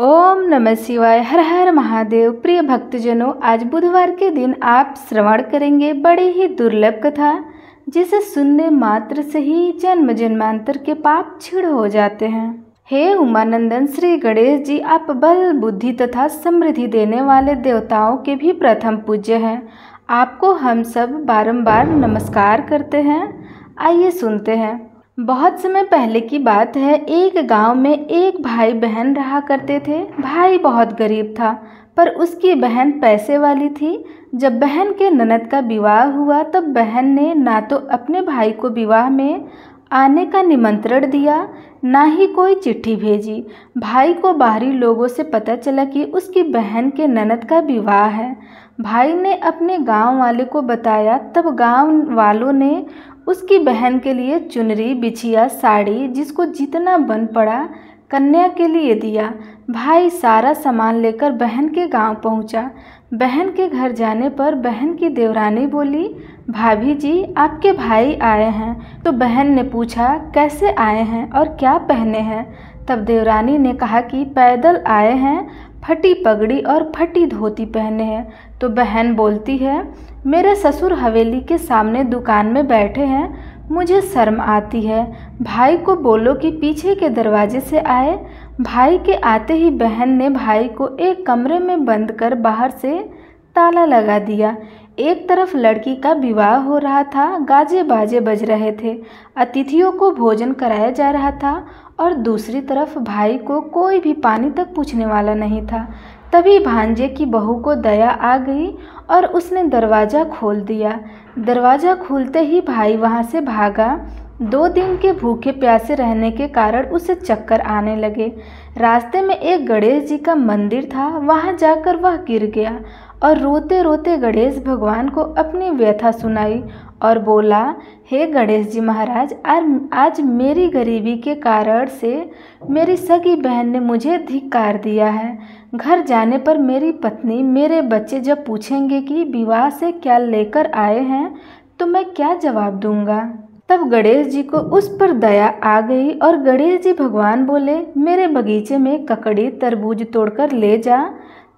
ओम नमः शिवाय। हर हर महादेव। प्रिय भक्तजनों, आज बुधवार के दिन आप श्रवण करेंगे बड़ी ही दुर्लभ कथा, जिसे सुनने मात्र से ही जन्म जन्मांतर के पाप क्षीण हो जाते हैं। हे उमानंदन श्री गणेश जी, आप बल बुद्धि तथा समृद्धि देने वाले देवताओं के भी प्रथम पूज्य हैं। आपको हम सब बारंबार नमस्कार करते हैं। आइए सुनते हैं। बहुत समय पहले की बात है। एक गांव में एक भाई बहन रहा करते थे। भाई बहुत गरीब था, पर उसकी बहन पैसे वाली थी। जब बहन के ननद का विवाह हुआ, तब बहन ने ना तो अपने भाई को विवाह में आने का निमंत्रण दिया, ना ही कोई चिट्ठी भेजी। भाई को बाहरी लोगों से पता चला कि उसकी बहन के ननद का विवाह है। भाई ने अपने गांव वाले को बताया। तब गांव वालों ने उसकी बहन के लिए चुनरी, बिछिया, साड़ी, जिसको जितना बन पड़ा, कन्या के लिए दिया। भाई सारा सामान लेकर बहन के गांव पहुंचा। बहन के घर जाने पर बहन की देवरानी बोली, भाभी जी, आपके भाई आए हैं। तो बहन ने पूछा, कैसे आए हैं और क्या पहने हैं? तब देवरानी ने कहा कि पैदल आए हैं, फटी पगड़ी और फटी धोती पहने हैं। तो बहन बोलती है, मेरे ससुर हवेली के सामने दुकान में बैठे हैं, मुझे शर्म आती है। भाई को बोलो कि पीछे के दरवाजे से आए। भाई के आते ही बहन ने भाई को एक कमरे में बंद कर बाहर से ताला लगा दिया। एक तरफ लड़की का विवाह हो रहा था, गाजे बाजे बज रहे थे, अतिथियों को भोजन कराया जा रहा था, और दूसरी तरफ भाई को कोई भी पानी तक पूछने वाला नहीं था। तभी भांजे की बहू को दया आ गई और उसने दरवाज़ा खोल दिया। दरवाज़ा खुलते ही भाई वहाँ से भागा। 2 दिन के भूखे प्यासे रहने के कारण उसे चक्कर आने लगे। रास्ते में एक गणेश जी का मंदिर था, वहाँ जाकर वह गिर गया और रोते रोते गणेश भगवान को अपनी व्यथा सुनाई और बोला, हे गणेश जी महाराज, आज मेरी गरीबी के कारण से मेरी सगी बहन ने मुझे धिक्कार दिया है। घर जाने पर मेरी पत्नी, मेरे बच्चे जब पूछेंगे कि विवाह से क्या लेकर आए हैं, तो मैं क्या जवाब दूंगा? तब गणेश जी को उस पर दया आ गई और गणेश जी भगवान बोले, मेरे बगीचे में ककड़ी, तरबूज तोड़कर ले जा।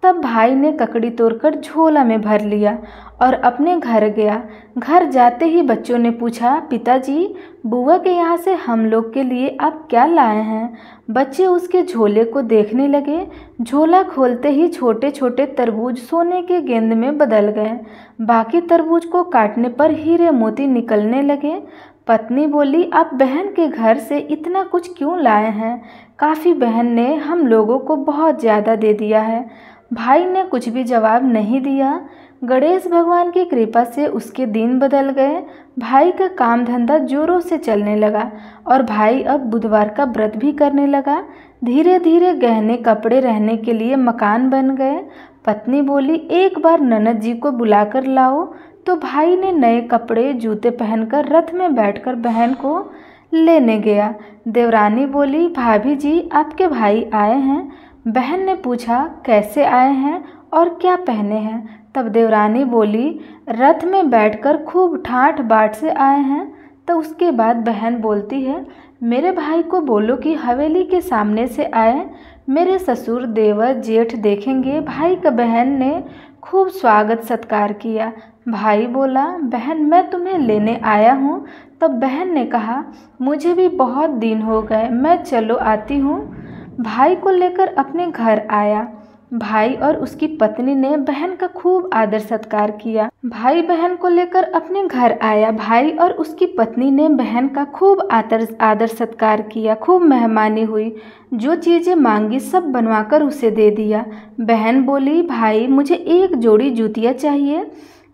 तब भाई ने ककड़ी तोड़कर झोला में भर लिया और अपने घर गया। घर जाते ही बच्चों ने पूछा, पिताजी, बुआ के यहाँ से हम लोग के लिए आप क्या लाए हैं? बच्चे उसके झोले को देखने लगे। झोला खोलते ही छोटे छोटे तरबूज सोने के गेंद में बदल गए। बाकी तरबूज को काटने पर हीरे मोती निकलने लगे। पत्नी बोली, आप बहन के घर से इतना कुछ क्यों लाए हैं? काफ़ी बहन ने हम लोगों को बहुत ज़्यादा दे दिया है। भाई ने कुछ भी जवाब नहीं दिया। गणेश भगवान की कृपा से उसके दिन बदल गए। भाई का काम धंधा जोरों से चलने लगा और भाई अब बुधवार का व्रत भी करने लगा। धीरे धीरे गहने, कपड़े, रहने के लिए मकान बन गए। पत्नी बोली, एक बार ननद जी को बुलाकर लाओ। तो भाई ने नए कपड़े, जूते पहनकर रथ में बैठकर बहन को लेने गया। देवरानी बोली, भाभी जी, आपके भाई आए हैं। बहन ने पूछा, कैसे आए हैं और क्या पहने हैं? तब देवरानी बोली, रथ में बैठकर खूब ठाठ बाट से आए हैं। तो उसके बाद बहन बोलती है, मेरे भाई को बोलो कि हवेली के सामने से आए। मेरे ससुर, देवर, जेठ देखेंगे। भाई का बहन ने खूब स्वागत सत्कार किया। भाई बोला, बहन, मैं तुम्हें लेने आया हूँ। तब बहन ने कहा, मुझे भी बहुत दिन हो गए, मैं चलो आती हूँ। भाई को लेकर अपने घर आया। भाई और उसकी पत्नी ने बहन का खूब आदर सत्कार किया। भाई बहन को लेकर अपने घर आया। भाई और उसकी पत्नी ने बहन का खूब आदर सत्कार किया। खूब मेहमानी हुई। जो चीज़ें मांगी सब बनवाकर उसे दे दिया। बहन बोली, भाई, मुझे एक जोड़ी जूतियाँ चाहिए।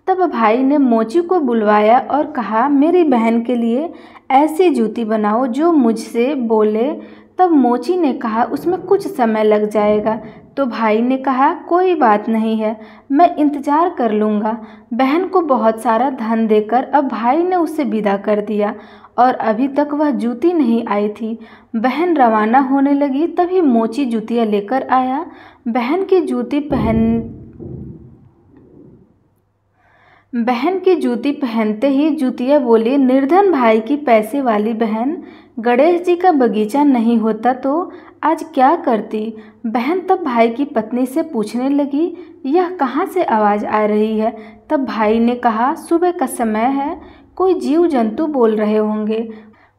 तब भाई ने मोची को बुलवाया और कहा, मेरी बहन के लिए ऐसी जूती बनाओ जो मुझसे बोले। तब मोची ने कहा, उसमें कुछ समय लग जाएगा। तो भाई ने कहा, कोई बात नहीं है, मैं इंतज़ार कर लूँगा। बहन को बहुत सारा धन देकर अब भाई ने उसे विदा कर दिया और अभी तक वह जूती नहीं आई थी। बहन रवाना होने लगी, तभी मोची जूतियाँ लेकर आया। बहन की जूती पहनते ही जूतियाँ बोली, निर्धन भाई की पैसे वाली बहन, गणेश जी का बगीचा नहीं होता तो आज क्या करती। बहन तब भाई की पत्नी से पूछने लगी, यह कहाँ से आवाज़ आ रही है। तब भाई ने कहा, सुबह का समय है, कोई जीव जंतु बोल रहे होंगे।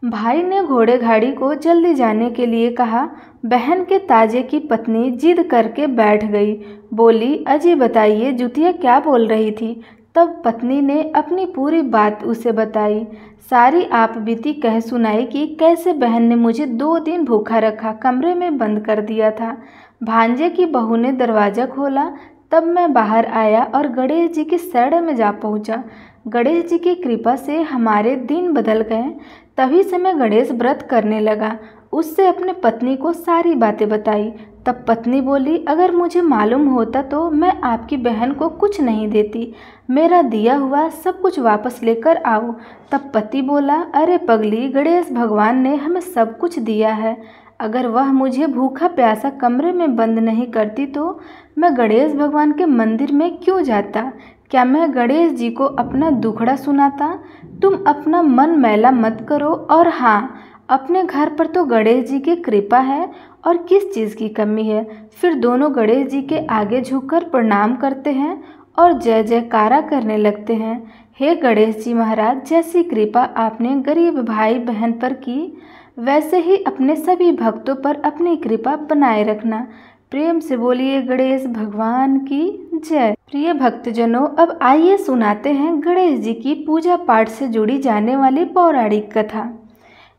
भाई ने घोड़े गाड़ी को जल्दी जाने के लिए कहा। बहन के ताजे की पत्नी जिद करके बैठ गई। बोली, अजी बताइए जुतिया क्या बोल रही थी। तब पत्नी ने अपनी पूरी बात उसे बताई। सारी आप बीती कह सुनाई कि कैसे बहन ने मुझे 2 दिन भूखा रखा, कमरे में बंद कर दिया था। भांजे की बहू ने दरवाज़ा खोला, तब मैं बाहर आया और गणेश जी की शरण में जा पहुंचा। गणेश जी की कृपा से हमारे दिन बदल गए। तभी से मैं गणेश व्रत करने लगा। उससे अपने पत्नी को सारी बातें बताई। तब पत्नी बोली, अगर मुझे मालूम होता तो मैं आपकी बहन को कुछ नहीं देती। मेरा दिया हुआ सब कुछ वापस लेकर आओ। तब पति बोला, अरे पगली, गणेश भगवान ने हमें सब कुछ दिया है। अगर वह मुझे भूखा प्यासा कमरे में बंद नहीं करती तो मैं गणेश भगवान के मंदिर में क्यों जाता। क्या मैं गणेश जी को अपना दुखड़ा सुनाता। तुम अपना मन मैला मत करो। और हाँ, अपने घर पर तो गणेश जी की कृपा है और किस चीज़ की कमी है। फिर दोनों गणेश जी के आगे झुककर प्रणाम करते हैं और जय जयकारा करने लगते हैं। हे गणेश जी महाराज, जैसी कृपा आपने गरीब भाई बहन पर की, वैसे ही अपने सभी भक्तों पर अपनी कृपा बनाए रखना। प्रेम से बोलिए गणेश भगवान की जय। प्रिय भक्तजनों, अब आइए सुनाते हैं गणेश जी की पूजा पाठ से जुड़ी जाने वाली पौराणिक कथा।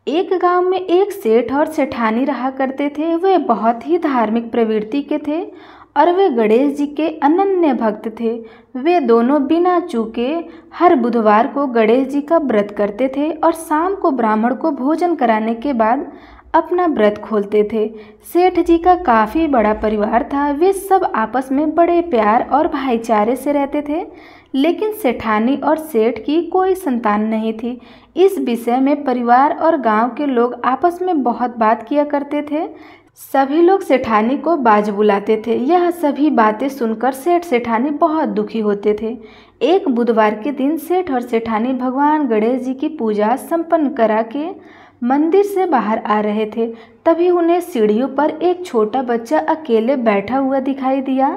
एक गांव में एक सेठ और सेठानी रहा करते थे। वे बहुत ही धार्मिक प्रवृत्ति के थे और वे गणेश जी के अनन्य भक्त थे। वे दोनों बिना चूके हर बुधवार को गणेश जी का व्रत करते थे और शाम को ब्राह्मण को भोजन कराने के बाद अपना व्रत खोलते थे। सेठ जी का काफ़ी बड़ा परिवार था। वे सब आपस में बड़े प्यार और भाईचारे से रहते थे, लेकिन सेठानी और सेठ की कोई संतान नहीं थी। इस विषय में परिवार और गांव के लोग आपस में बहुत बात किया करते थे। सभी लोग सेठानी को बाज बुलाते थे। यह सभी बातें सुनकर सेठ सेठानी बहुत दुखी होते थे। एक बुधवार के दिन सेठ और सेठानी भगवान गणेश जी की पूजा संपन्न करा के मंदिर से बाहर आ रहे थे। तभी उन्हें सीढ़ियों पर एक छोटा बच्चा अकेले बैठा हुआ दिखाई दिया।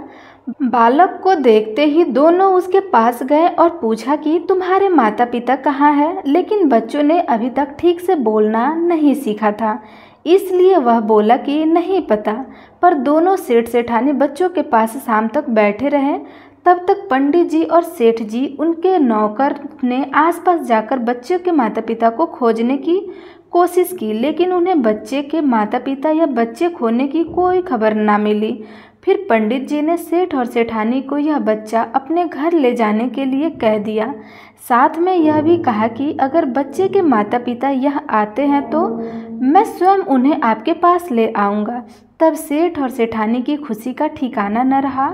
बालक को देखते ही दोनों उसके पास गए और पूछा कि तुम्हारे माता पिता कहाँ हैं। लेकिन बच्चों ने अभी तक ठीक से बोलना नहीं सीखा था, इसलिए वह बोला कि नहीं पता। पर दोनों सेठ सेठानी बच्चों के पास शाम तक बैठे रहे। तब तक पंडित जी और सेठ जी उनके नौकर ने आसपास जाकर बच्चों के माता पिता को खोजने की कोशिश की, लेकिन उन्हें बच्चे के माता पिता या बच्चे खोने की कोई खबर ना मिली। फिर पंडित जी ने सेठ और सेठानी को यह बच्चा अपने घर ले जाने के लिए कह दिया। साथ में यह भी कहा कि अगर बच्चे के माता पिता यह आते हैं तो मैं स्वयं उन्हें आपके पास ले आऊँगा। तब सेठ और सेठानी की खुशी का ठिकाना न रहा।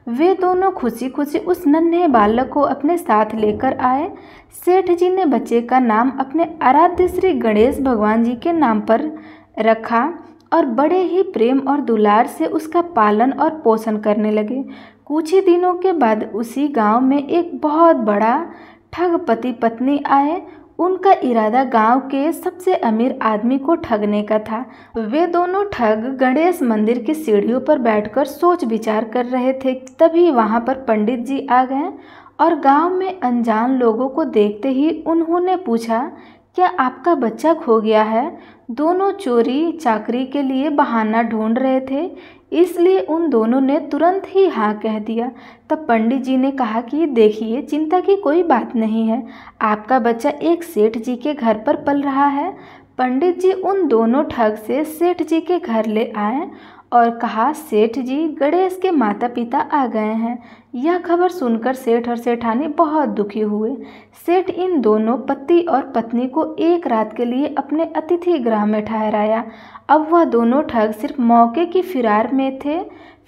वे दोनों खुशी खुशी उस नन्हे बालक को अपने साथ लेकर आए। सेठ जी ने बच्चे का नाम अपने आराध्य श्री गणेश भगवान जी के नाम पर रखा और बड़े ही प्रेम और दुलार से उसका पालन और पोषण करने लगे। कुछ ही दिनों के बाद उसी गांव में एक बहुत बड़ा ठग पति पत्नी आए। उनका इरादा गांव के सबसे अमीर आदमी को ठगने का था। वे दोनों ठग गणेश मंदिर की सीढ़ियों पर बैठकर सोच विचार कर रहे थे। तभी वहां पर पंडित जी आ गए और गांव में अनजान लोगों को देखते ही उन्होंने पूछा, क्या आपका बच्चा खो गया है। दोनों चोरी चाकरी के लिए बहाना ढूंढ रहे थे, इसलिए उन दोनों ने तुरंत ही हाँ कह दिया। तब पंडित जी ने कहा कि देखिए, चिंता की कोई बात नहीं है, आपका बच्चा एक सेठ जी के घर पर पल रहा है। पंडित जी उन दोनों ठग से सेठ जी के घर ले आए और कहा, सेठ जी, गणेश के माता पिता आ गए हैं। यह खबर सुनकर सेठ और सेठानी बहुत दुखी हुए। सेठ इन दोनों पति और पत्नी को एक रात के लिए अपने अतिथि गृह में ठहराया। अब वह दोनों ठग सिर्फ मौके की फिरार में थे।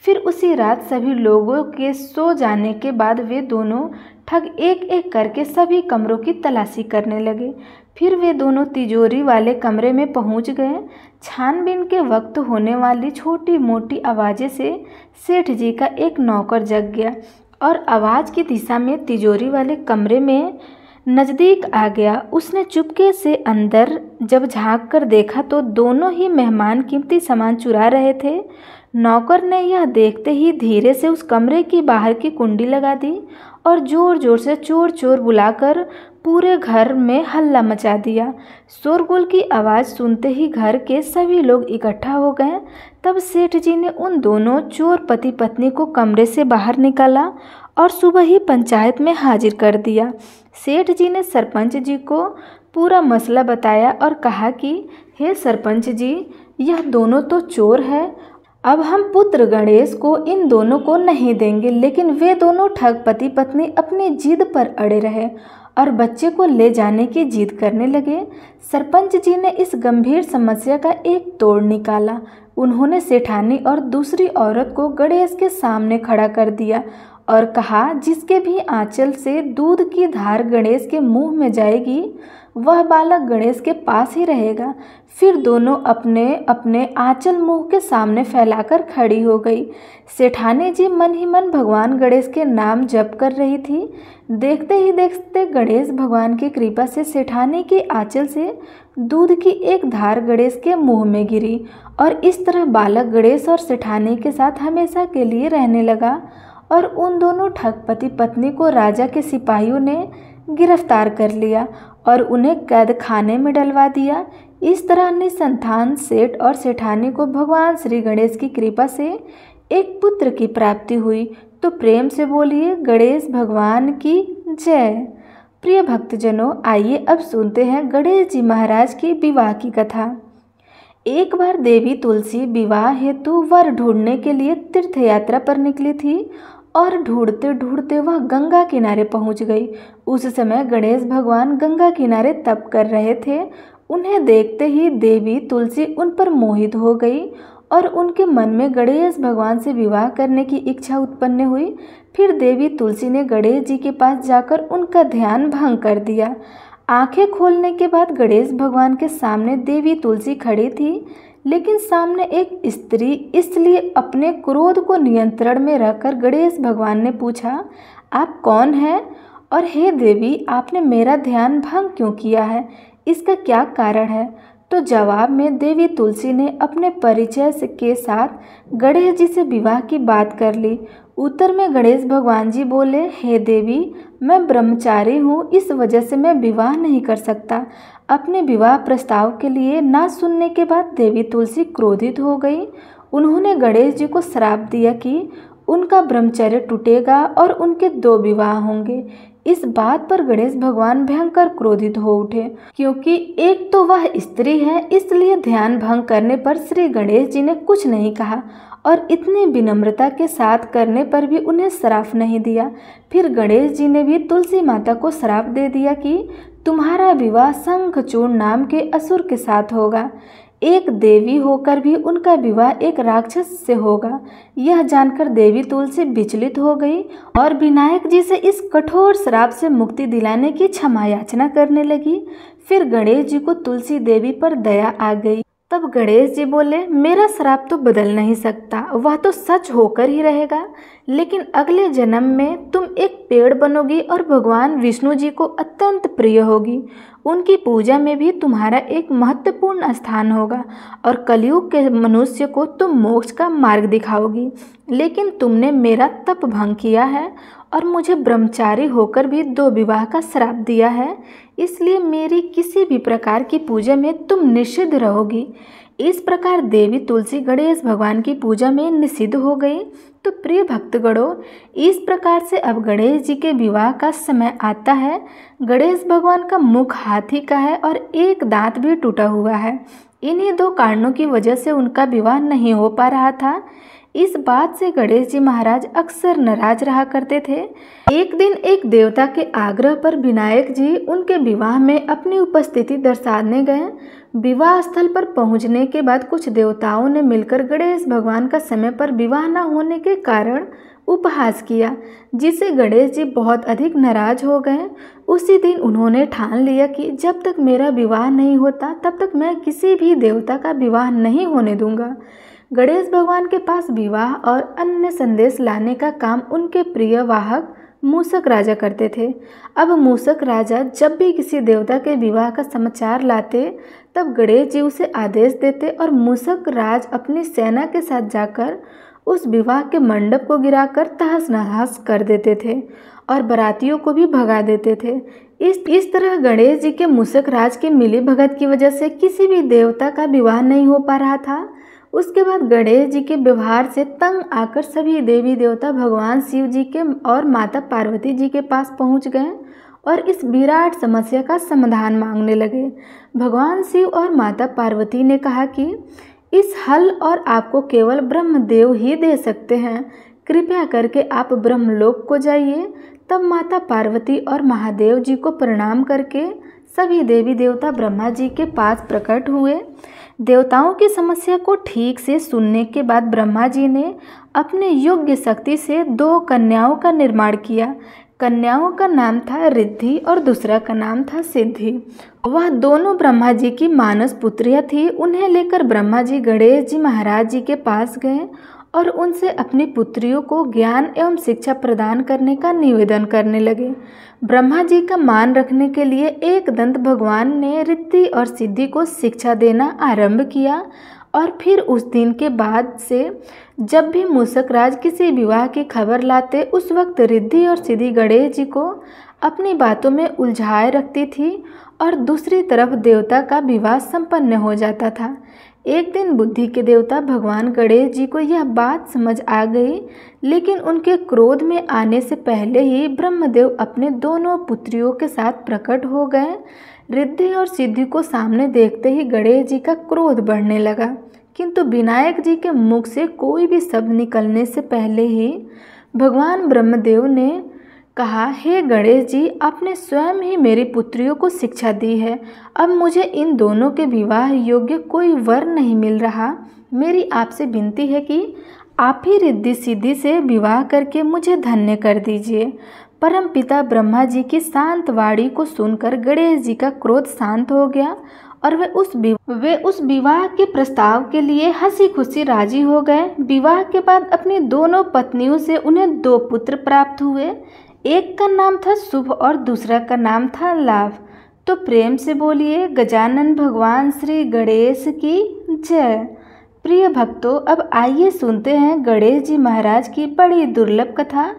फिर उसी रात सभी लोगों के सो जाने के बाद वे दोनों ठग एक एक करके सभी कमरों की तलाशी करने लगे। फिर वे दोनों तिजोरी वाले कमरे में पहुंच गए। छानबीन के वक्त होने वाली छोटी मोटी आवाज़ें से सेठ जी का एक नौकर जग गया और आवाज़ की दिशा में तिजोरी वाले कमरे में नज़दीक आ गया। उसने चुपके से अंदर जब झांक कर देखा तो दोनों ही मेहमान कीमती सामान चुरा रहे थे। नौकर ने यह देखते ही धीरे से उस कमरे की बाहर की कुंडी लगा दी और ज़ोर ज़ोर से चोर चोर बुलाकर पूरे घर में हल्ला मचा दिया। शोरगुल की आवाज़ सुनते ही घर के सभी लोग इकट्ठा हो गए। तब सेठ जी ने उन दोनों चोर पति पत्नी को कमरे से बाहर निकाला और सुबह ही पंचायत में हाजिर कर दिया। सेठ जी ने सरपंच जी को पूरा मसला बताया और कहा कि हे सरपंच जी, यह दोनों तो चोर है। अब हम पुत्र गणेश को इन दोनों को नहीं देंगे, लेकिन वे दोनों ठग पति पत्नी अपनी जिद पर अड़े रहे और बच्चे को ले जाने की जिद करने लगे। सरपंच जी ने इस गंभीर समस्या का एक तोड़ निकाला। उन्होंने सेठानी और दूसरी औरत को गणेश के सामने खड़ा कर दिया और कहा, जिसके भी आंचल से दूध की धार गणेश के मुंह में जाएगी वह बालक गणेश के पास ही रहेगा। फिर दोनों अपने अपने आंचल मुंह के सामने फैलाकर खड़ी हो गई। सेठानी जी मन ही मन भगवान गणेश के नाम जप कर रही थी। देखते ही देखते गणेश भगवान की कृपा से सेठानी के आंचल से दूध की एक धार गणेश के मुंह में गिरी और इस तरह बालक गणेश और सेठानी के साथ हमेशा के लिए रहने लगा। और उन दोनों ठग पति पत्नी को राजा के सिपाहियों ने गिरफ्तार कर लिया और उन्हें कैद खाने में डलवा दिया। इस तरह निसंतान सेठ और सेठानी को भगवान श्री गणेश की कृपा से एक पुत्र की प्राप्ति हुई। तो प्रेम से बोलिए गणेश भगवान की जय। प्रिय भक्तजनों, आइए अब सुनते हैं गणेश जी महाराज की विवाह की कथा। एक बार देवी तुलसी विवाह हेतु वर ढूंढने के लिए तीर्थ यात्रा पर निकली थी और ढूंढते ढूंढते वह गंगा किनारे पहुंच गई। उस समय गणेश भगवान गंगा किनारे तप कर रहे थे। उन्हें देखते ही देवी तुलसी उन पर मोहित हो गई और उनके मन में गणेश भगवान से विवाह करने की इच्छा उत्पन्न हुई। फिर देवी तुलसी ने गणेश जी के पास जाकर उनका ध्यान भंग कर दिया। आंखें खोलने के बाद गणेश भगवान के सामने देवी तुलसी खड़ी थी, लेकिन सामने एक स्त्री। इसलिए अपने क्रोध को नियंत्रण में रखकर गणेश भगवान ने पूछा, आप कौन हैं और हे देवी, आपने मेरा ध्यान भंग क्यों किया है? इसका क्या कारण है? तो जवाब में देवी तुलसी ने अपने परिचय के साथ गणेश जी से विवाह की बात कर ली। उत्तर में गणेश भगवान जी बोले, हे देवी, मैं ब्रह्मचारी हूँ, इस वजह से मैं विवाह नहीं कर सकता। अपने विवाह प्रस्ताव के लिए ना सुनने के बाद देवी तुलसी क्रोधित हो गई। उन्होंने गणेश जी को श्राप दिया कि उनका ब्रह्मचर्य टूटेगा और उनके 2 विवाह होंगे। इस बात पर गणेश भगवान भयंकर क्रोधित हो उठे, क्योंकि एक तो वह स्त्री है, इसलिए ध्यान भंग करने पर श्री गणेश जी ने कुछ नहीं कहा और इतनी विनम्रता के साथ करने पर भी उन्हें श्राप नहीं दिया। फिर गणेश जी ने भी तुलसी माता को श्राप दे दिया कि तुम्हारा विवाह शंखचूर्ण नाम के असुर के साथ होगा। एक देवी होकर भी उनका विवाह एक राक्षस से होगा। यह जानकर देवी तुलसी विचलित हो गई और विनायक जी से इस कठोर श्राप से मुक्ति दिलाने की क्षमा याचना करने लगी। फिर गणेश जी को तुलसी देवी पर दया आ गई। तब गणेश जी बोले, मेरा श्राप तो बदल नहीं सकता, वह तो सच होकर ही रहेगा, लेकिन अगले जन्म में तुम एक पेड़ बनोगी और भगवान विष्णु जी को अत्यंत प्रिय होगी। उनकी पूजा में भी तुम्हारा एक महत्वपूर्ण स्थान होगा और कलयुग के मनुष्य को तुम मोक्ष का मार्ग दिखाओगी। लेकिन तुमने मेरा तप भंग किया है और मुझे ब्रह्मचारी होकर भी 2 विवाह का श्राप दिया है, इसलिए मेरी किसी भी प्रकार की पूजा में तुम निषिद्ध रहोगी। इस प्रकार देवी तुलसी गणेश भगवान की पूजा में निषिद्ध हो गई। तो प्रिय भक्तगणों, इस प्रकार से अब गणेश जी के विवाह का समय आता है। गणेश भगवान का मुख हाथी का है और एक दांत भी टूटा हुआ है। इन्हीं 2 कारणों की वजह से उनका विवाह नहीं हो पा रहा था। इस बात से गणेश जी महाराज अक्सर नाराज रहा करते थे। एक दिन एक देवता के आग्रह पर विनायक जी उनके विवाह में अपनी उपस्थिति दर्शाने गए। विवाह स्थल पर पहुंचने के बाद कुछ देवताओं ने मिलकर गणेश भगवान का समय पर विवाह न होने के कारण उपहास किया, जिससे गणेश जी बहुत अधिक नाराज हो गए। उसी दिन उन्होंने ठान लिया कि जब तक मेरा विवाह नहीं होता तब तक मैं किसी भी देवता का विवाह नहीं होने दूंगा। गणेश भगवान के पास विवाह और अन्य संदेश लाने का काम उनके प्रिय वाहक मूषक राजा करते थे। अब मूषक राजा जब भी किसी देवता के विवाह का समाचार लाते तब गणेश जी उसे आदेश देते और मूषक राज अपनी सेना के साथ जाकर उस विवाह के मंडप को गिराकर तहस नहस कर देते थे और बारातियों को भी भगा देते थे। इस तरह गणेश जी के मूषक राज की मिली भगत की वजह से किसी भी देवता का विवाह नहीं हो पा रहा था। उसके बाद गणेश जी के व्यवहार से तंग आकर सभी देवी देवता भगवान शिव जी के और माता पार्वती जी के पास पहुंच गए और इस विराट समस्या का समाधान मांगने लगे। भगवान शिव और माता पार्वती ने कहा कि इस हल और आपको केवल ब्रह्मदेव ही दे सकते हैं, कृपया करके आप ब्रह्मलोक को जाइए। तब माता पार्वती और महादेव जी को प्रणाम करके सभी देवी देवता ब्रह्मा जी के पास प्रकट हुए। देवताओं की समस्या को ठीक से सुनने के बाद ब्रह्मा जी ने अपने योग्य शक्ति से 2 कन्याओं का निर्माण किया। कन्याओं का नाम था रिद्धि और दूसरा का नाम था सिद्धि। वह दोनों ब्रह्मा जी की मानस पुत्रियां थी। उन्हें लेकर ब्रह्मा जी गणेश जी महाराज जी के पास गए और उनसे अपनी पुत्रियों को ज्ञान एवं शिक्षा प्रदान करने का निवेदन करने लगे। ब्रह्मा जी का मान रखने के लिए एकदंत भगवान ने रिद्धि और सिद्धि को शिक्षा देना आरंभ किया और फिर उस दिन के बाद से जब भी मूषक राज किसी विवाह की खबर लाते उस वक्त रिद्धि और सिद्धि गणेश जी को अपनी बातों में उलझाए रखती थी और दूसरी तरफ देवता का विवाह संपन्न हो जाता था। एक दिन बुद्धि के देवता भगवान गणेश जी को यह बात समझ आ गई, लेकिन उनके क्रोध में आने से पहले ही ब्रह्मदेव अपने दोनों पुत्रियों के साथ प्रकट हो गए। रिद्धि और सिद्धि को सामने देखते ही गणेश जी का क्रोध बढ़ने लगा, किंतु विनायक जी के मुख से कोई भी शब्द निकलने से पहले ही भगवान ब्रह्मदेव ने कहा, हे गणेश जी, आपने स्वयं ही मेरी पुत्रियों को शिक्षा दी है। अब मुझे इन दोनों के विवाह योग्य कोई वर नहीं मिल रहा। मेरी आपसे विनती है कि आप ही रिद्धि सिद्धि से विवाह करके मुझे धन्य कर दीजिए। परम पिता ब्रह्मा जी की शांत वाणी को सुनकर गणेश जी का क्रोध शांत हो गया और वे उस विवाह के प्रस्ताव के लिए हंसी खुशी राजी हो गए। विवाह के बाद अपनी दोनों पत्नियों से उन्हें 2 पुत्र प्राप्त हुए। एक का नाम था शुभ और दूसरा का नाम था लाभ। तो प्रेम से बोलिए गजानन भगवान श्री गणेश की जय। प्रिय भक्तों, अब आइए सुनते हैं गणेश जी महाराज की बड़ी दुर्लभ कथा।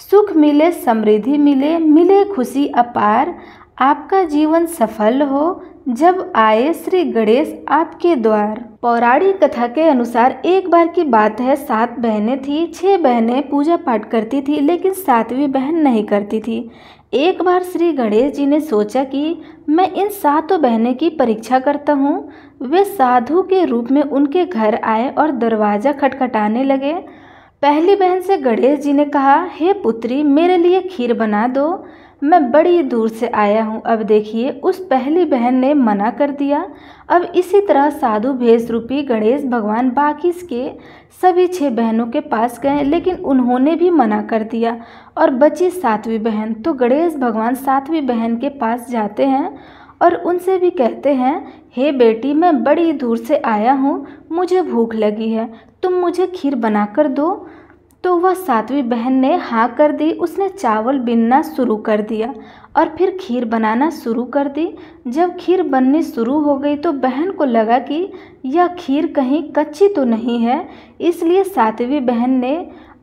सुख मिले, समृद्धि मिले, मिले खुशी अपार, आपका जीवन सफल हो जब आए श्री गणेश आपके द्वार। पौराणिक कथा के अनुसार एक बार की बात है, 7 बहनें थी। 6 बहनें पूजा पाठ करती थी, लेकिन 7वीं बहन नहीं करती थी। एक बार श्री गणेश जी ने सोचा कि मैं इन 7 बहनें की परीक्षा करता हूँ। वे साधु के रूप में उनके घर आए और दरवाज़ा खटखटाने लगे। पहली बहन से गणेश जी ने कहा, हे पुत्री, मेरे लिए खीर बना दो, मैं बड़ी दूर से आया हूँ। अब देखिए, उस पहली बहन ने मना कर दिया। अब इसी तरह साधु भेष रूपी गणेश भगवान बाकी के सभी 6 बहनों के पास गए, लेकिन उन्होंने भी मना कर दिया और बची 7वीं बहन। तो गणेश भगवान 7वीं बहन के पास जाते हैं और उनसे भी कहते हैं, हे बेटी, मैं बड़ी दूर से आया हूँ, मुझे भूख लगी है, तुम मुझे खीर बना कर दो। तो वह 7वीं बहन ने हाँ कर दी। उसने चावल बीनना शुरू कर दिया और फिर खीर बनाना शुरू कर दी। जब खीर बननी शुरू हो गई तो बहन को लगा कि यह खीर कहीं कच्ची तो नहीं है, इसलिए 7वीं बहन ने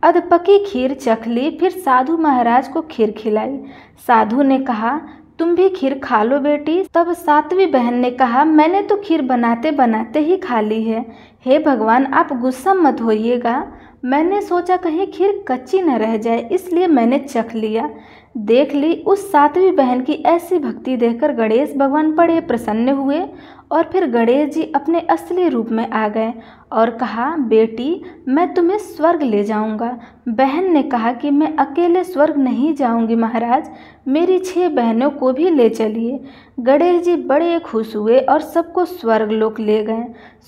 अधपकी खीर चख ली। फिर साधु महाराज को खीर खिलाई। साधु ने कहा, तुम भी खीर खा लो बेटी। तब 7वीं बहन ने कहा, मैंने तो खीर बनाते बनाते ही खा ली है। हे भगवान, आप गुस्सा मत होइएगा, मैंने सोचा कहीं खीर कच्ची न रह जाए, इसलिए मैंने चख लिया। देख ली। उस 7वीं बहन की ऐसी भक्ति देखकर गणेश भगवान बड़े प्रसन्न हुए और फिर गणेश जी अपने असली रूप में आ गए और कहा, बेटी, मैं तुम्हें स्वर्ग ले जाऊंगा। बहन ने कहा कि मैं अकेले स्वर्ग नहीं जाऊंगी महाराज, मेरी 6 बहनों को भी ले चलिए। गणेश जी बड़े खुश हुए और सबको स्वर्ग लोक ले गए।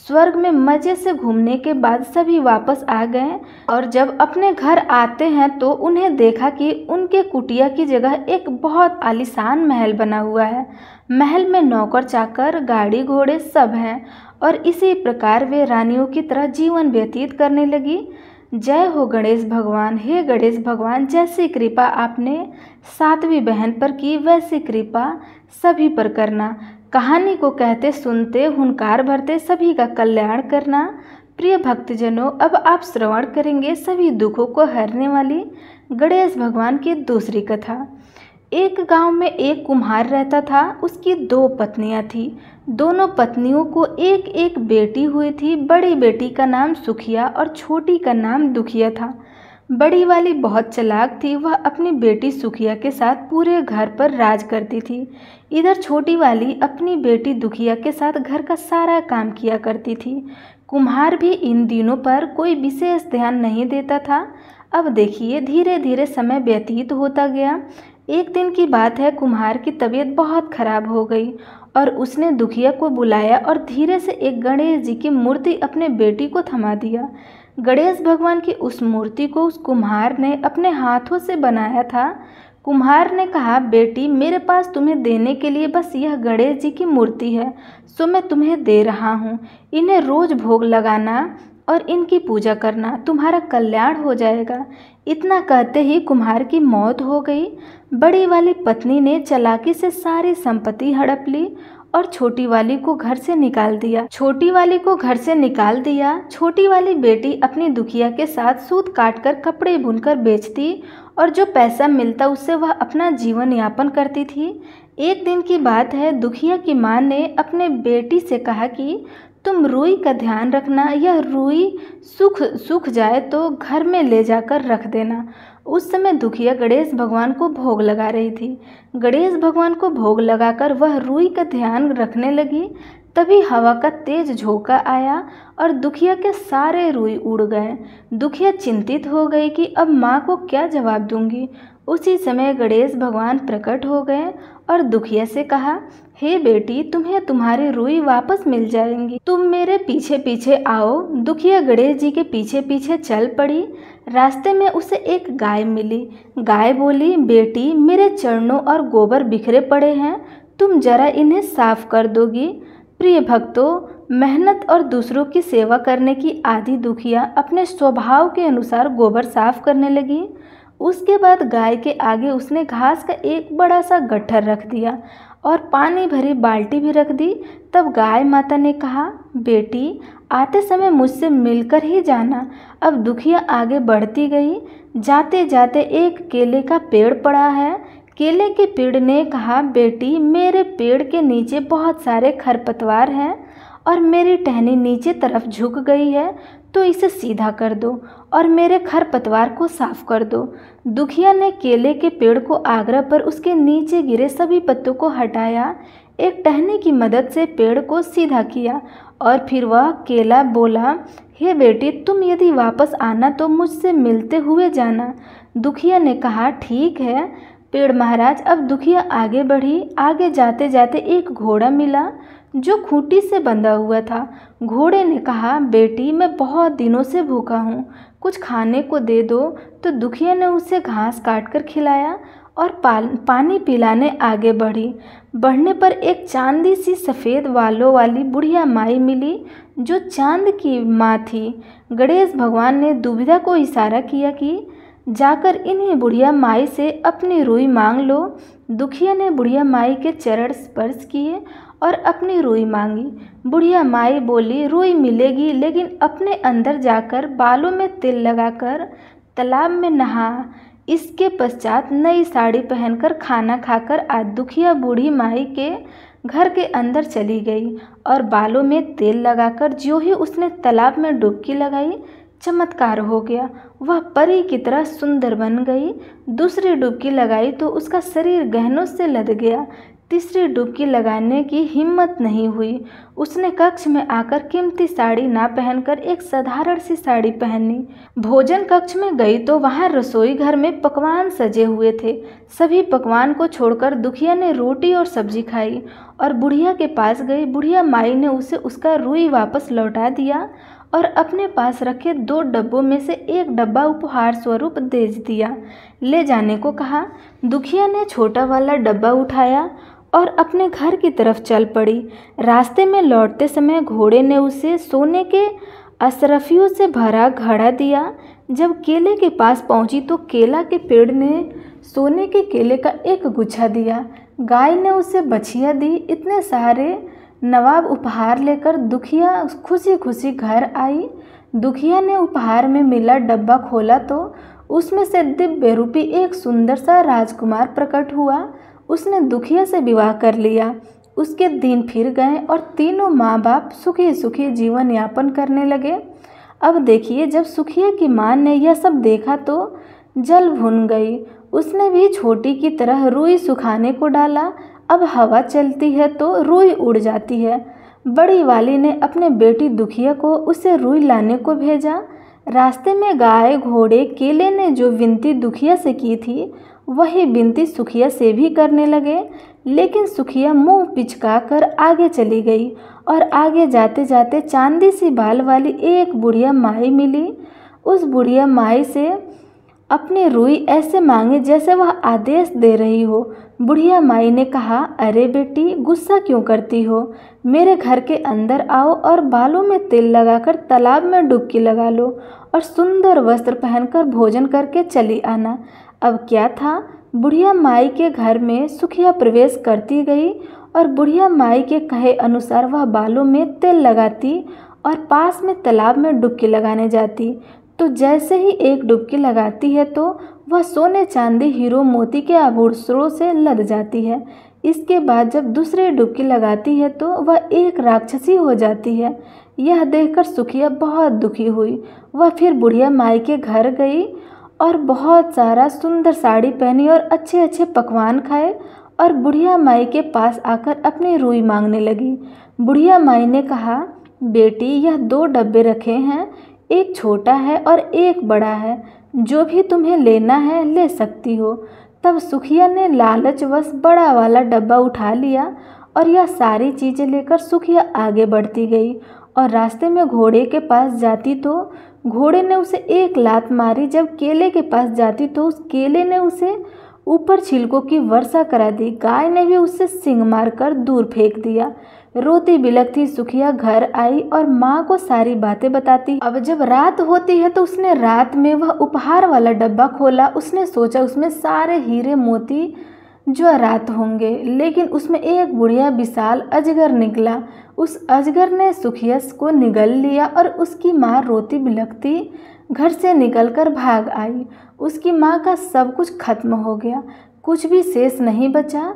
स्वर्ग में मज़े से घूमने के बाद सभी वापस आ गए और जब अपने घर आते हैं तो उन्हें देखा कि उनके कुटिया की जगह एक बहुत आलीशान महल बना हुआ है। महल में नौकर चाकर, गाड़ी घोड़े सब हैं और इसी प्रकार वे रानियों की तरह जीवन व्यतीत करने लगी। जय हो गणेश भगवान। हे गणेश भगवान, जैसी कृपा आपने 7वीं बहन पर की, वैसी कृपा सभी पर करना। कहानी को कहते सुनते हुंकार भरते सभी का कल्याण करना। प्रिय भक्तजनों, अब आप श्रवण करेंगे सभी दुखों को हरने वाली गणेश भगवान की दूसरी कथा। एक गांव में एक कुम्हार रहता था। उसकी 2 पत्नियां थीं। दोनों पत्नियों को एक एक बेटी हुई थी। बड़ी बेटी का नाम सुखिया और छोटी का नाम दुखिया था। बड़ी वाली बहुत चालाक थी। वह अपनी बेटी सुखिया के साथ पूरे घर पर राज करती थी। इधर छोटी वाली अपनी बेटी दुखिया के साथ घर का सारा काम किया करती थी। कुम्हार भी इन दिनों पर कोई विशेष ध्यान नहीं देता था। अब देखिए, धीरे धीरे समय व्यतीत होता गया। एक दिन की बात है, कुम्हार की तबीयत बहुत खराब हो गई और उसने दुखिया को बुलाया और धीरे से एक गणेश जी की मूर्ति अपने बेटी को थमा दिया। गणेश भगवान की उस मूर्ति को उस कुम्हार ने अपने हाथों से बनाया था। कुम्हार ने कहा, बेटी, मेरे पास तुम्हें देने के लिए बस यह गणेश जी की मूर्ति है, सो मैं तुम्हें दे रहा हूँ। इन्हें रोज भोग लगाना और इनकी पूजा करना, तुम्हारा कल्याण हो जाएगा। इतना कहते ही कुम्हार की मौत हो गई। बड़ी वाली पत्नी ने चालाकी से सारी संपत्ति हड़प ली और छोटी वाली को घर से निकाल दिया। छोटी वाली बेटी अपनी दुखिया के साथ सूत काटकर कपड़े बुनकर बेचती और जो पैसा मिलता उससे वह अपना जीवन यापन करती थी। एक दिन की बात है, दुखिया की माँ ने अपने बेटी से कहा कि तुम रुई का ध्यान रखना, यह रुई सूख जाए तो घर में ले जाकर रख देना। उस समय दुखिया गणेश भगवान को भोग लगा रही थी। गणेश भगवान को भोग लगाकर वह रुई का ध्यान रखने लगी। तभी हवा का तेज झोंका आया और दुखिया के सारे रुई उड़ गए। दुखिया चिंतित हो गई कि अब माँ को क्या जवाब दूंगी। उसी समय गणेश भगवान प्रकट हो गए और दुखिया से कहा, हे बेटी, तुम्हें तुम्हारी रुई वापस मिल जाएंगी, तुम मेरे पीछे पीछे आओ। दुखिया गणेश जी के पीछे पीछे चल पड़ी। रास्ते में उसे एक गाय मिली। गाय बोली, बेटी, मेरे चरणों और गोबर बिखरे पड़े हैं, तुम जरा इन्हें साफ कर दोगी। प्रिय भक्तों, मेहनत और दूसरों की सेवा करने की आदि दुखिया अपने स्वभाव के अनुसार गोबर साफ करने लगी। उसके बाद गाय के आगे उसने घास का एक बड़ा सा गट्ठर रख दिया और पानी भरी बाल्टी भी रख दी। तब गाय माता ने कहा, बेटी, आते समय मुझसे मिलकर ही जाना। अब दुखिया आगे बढ़ती गई। जाते जाते एक केले का पेड़ पड़ा है। केले के पेड़ ने कहा, बेटी, मेरे पेड़ के नीचे बहुत सारे खरपतवार हैं और मेरी टहनी नीचे तरफ झुक गई है, तो इसे सीधा कर दो और मेरे खरपतवार को साफ कर दो। दुखिया ने केले के पेड़ को आग्रह पर उसके नीचे गिरे सभी पत्तों को हटाया, एक टहनी की मदद से पेड़ को सीधा किया और फिर वह केला बोला, हे बेटी, तुम यदि वापस आना तो मुझसे मिलते हुए जाना। दुखिया ने कहा, ठीक है पेड़ महाराज। अब दुखिया आगे बढ़ी। आगे जाते जाते एक घोड़ा मिला जो खूंटी से बंधा हुआ था। घोड़े ने कहा, बेटी, मैं बहुत दिनों से भूखा हूँ, कुछ खाने को दे दो। तो दुखिया ने उसे घास काटकर खिलाया और पानी पिलाने आगे बढ़ी। बढ़ने पर एक चांदी सी सफ़ेद बालों वाली बुढ़िया माई मिली जो चांद की माँ थी। गणेश भगवान ने दुविधा को इशारा किया कि जाकर इन्हीं बुढ़िया माई से अपनी रुई मांग लो। दुखिया ने बुढ़िया माई के चरण स्पर्श किए और अपनी रुई मांगी। बुढ़िया माई बोली, रुई मिलेगी, लेकिन अपने अंदर जाकर बालों में तेल लगाकर तालाब में नहा। इसके पश्चात नई साड़ी पहनकर खाना खाकर आज दुखिया बूढ़ी माई के घर के अंदर चली गई और बालों में तेल लगाकर ज्यों ही उसने तालाब में डुबकी लगाई, चमत्कार हो गया। वह परी की तरह सुंदर बन गई। दूसरी डुबकी लगाई तो उसका शरीर गहनों से लद गया। तीसरी डुबकी लगाने की हिम्मत नहीं हुई। उसने कक्ष में आकर कीमती साड़ी ना पहनकर एक साधारण सी साड़ी पहनी। भोजन कक्ष में गई तो वहाँ रसोई घर में पकवान सजे हुए थे। सभी पकवान को छोड़कर दुखिया ने रोटी और सब्जी खाई और बुढ़िया के पास गई। बुढ़िया माई ने उसे उसका रुई वापस लौटा दिया और अपने पास रखे 2 डब्बों में से एक डब्बा उपहार स्वरूप दे दिया। ले जाने को कहा। दुखिया ने छोटा वाला डब्बा उठाया और अपने घर की तरफ चल पड़ी। रास्ते में लौटते समय घोड़े ने उसे सोने के अशरफियों से भरा घड़ा दिया। जब केले के पास पहुंची तो केला के पेड़ ने सोने के केले का एक गुच्छा दिया। गाय ने उसे बछिया दी। इतने सारे नवाब उपहार लेकर दुखिया खुशी खुशी घर आई। दुखिया ने उपहार में मिला डब्बा खोला तो उसमें से दिव्य रूपी एक सुंदर सा राजकुमार प्रकट हुआ। उसने दुखिया से विवाह कर लिया। उसके दिन फिर गए और तीनों माँ बाप सुखी सुखी जीवन यापन करने लगे। अब देखिए, जब सुखिया की माँ ने यह सब देखा तो जल भुन गई। उसने भी छोटी की तरह रुई सुखाने को डाला। अब हवा चलती है तो रुई उड़ जाती है। बड़ी वाली ने अपने बेटी दुखिया को उसे रुई लाने को भेजा। रास्ते में गाय घोड़े केले ने जो विनती दुखिया से की थी वही विनती सुखिया से भी करने लगे, लेकिन सुखिया मुंह पिचका कर आगे चली गई और आगे जाते जाते चांदी सी बाल वाली एक बुढ़िया माई मिली। उस बुढ़िया माई से अपनी रुई ऐसे मांगे जैसे वह आदेश दे रही हो। बुढ़िया माई ने कहा, अरे बेटी, गुस्सा क्यों करती हो? मेरे घर के अंदर आओ और बालों में तेल लगाकर तालाब में डुबकी लगा लो और सुंदर वस्त्र पहनकर भोजन करके चली आना। अब क्या था, बुढ़िया माई के घर में सुखिया प्रवेश करती गई और बुढ़िया माई के कहे अनुसार वह बालों में तेल लगाती और पास में तालाब में डुबकी लगाने जाती। तो जैसे ही एक डुबकी लगाती है तो वह सोने चांदी हीरो मोती के आभूषणों से लद जाती है। इसके बाद जब दूसरी डुबकी लगाती है तो वह एक राक्षसी हो जाती है। यह देखकर सुखिया बहुत दुखी हुई। वह फिर बुढ़िया माई के घर गई और बहुत सारा सुंदर साड़ी पहनी और अच्छे अच्छे पकवान खाए और बुढ़िया माई के पास आकर अपनी रुई मांगने लगी। बुढ़िया माई ने कहा, बेटी, यह 2 डब्बे रखे हैं, एक छोटा है और एक बड़ा है, जो भी तुम्हें लेना है ले सकती हो। तब सुखिया ने लालचवश बड़ा वाला डब्बा उठा लिया और यह सारी चीज़ें लेकर सुखिया आगे बढ़ती गई और रास्ते में घोड़े के पास जाती तो घोड़े ने उसे एक लात मारी। जब केले के पास जाती तो उस केले ने उसे ऊपर छिलकों की वर्षा करा दी। गाय ने भी उससे सींग मारकर दूर फेंक दिया। रोती बिलखती सुखिया घर आई और माँ को सारी बातें बताती। अब जब रात होती है तो उसने रात में वह उपहार वाला डब्बा खोला। उसने सोचा उसमें सारे हीरे मोती ज्वारात होंगे, लेकिन उसमें एक बुढ़िया विशाल अजगर निकला। उस अजगर ने सुखिया को निगल लिया और उसकी माँ रोती बिलखती घर से निकलकर भाग आई। उसकी माँ का सब कुछ खत्म हो गया, कुछ भी शेष नहीं बचा।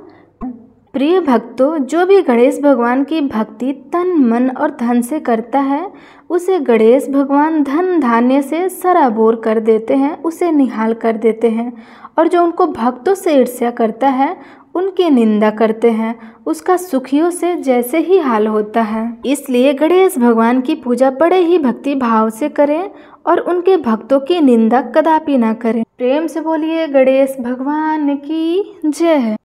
प्रिय भक्तों, जो भी गणेश भगवान की भक्ति तन मन और धन से करता है उसे गणेश भगवान धन धान्य से सराबोर कर देते हैं, उसे निहाल कर देते हैं। और जो उनको भक्तों से ईर्ष्या करता है उनकी निंदा करते हैं, उसका सुखियों से जैसे ही हाल होता है। इसलिए गणेश भगवान की पूजा बड़े ही भक्ति भाव से करें और उनके भक्तों की निंदा कदापि ना करें। प्रेम से बोलिए गणेश भगवान की जय।